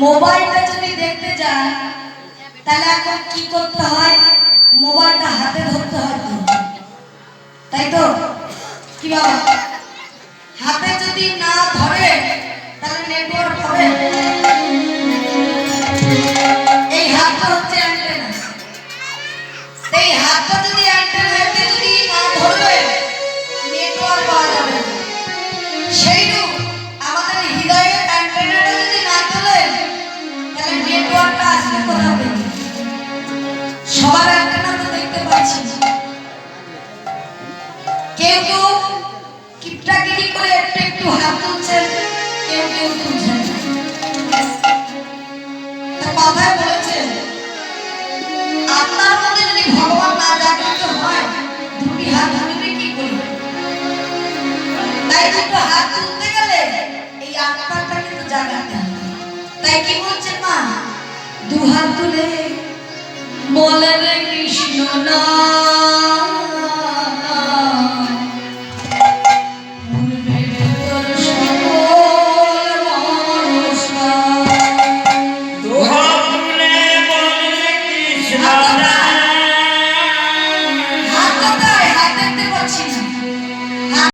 মোবাইলটা যদি দেখতে যান তাহলে এখন কি করতে হয়, মোবাইলটা হাতে ধরতে হয়, তাই তো? কি বাবা, হাতে যদি না ধরে তাহলে নেটওয়ার্ক হবে? এই হাতটা হচ্ছে অ্যান্টেনা। এই হাতটা যদি অ্যান্টেনাকে যদি না ধরবে নেটওয়ার্ক পাওয়া যাবে না। সেইরূপ আমাদের হৃদয়ের অ্যান্টেনাটা যদি না তোলে তাহলে নেটওয়ার্কটা আসবে কোথা থেকে? সবার অ্যান্টেনা তো দেখতে পাচ্ছি, কেউ কেউ কিপটাগিরি করে একটু একটু হাত তুলছেন, কেউ কেউ তুলছেন। তার কথায় বলেছেন আপনার মধ্যে যদি ভগবান না জাগ্রত হয় দুটি হাত ধরবে কি করে? তাই দুটো হাত তুলতে গেলে এই আত্মাটা কিন্তু জাগাতে হবে। তাই কি বলছেন মা? দু হাত তুলে বলে রে কৃষ্ণ না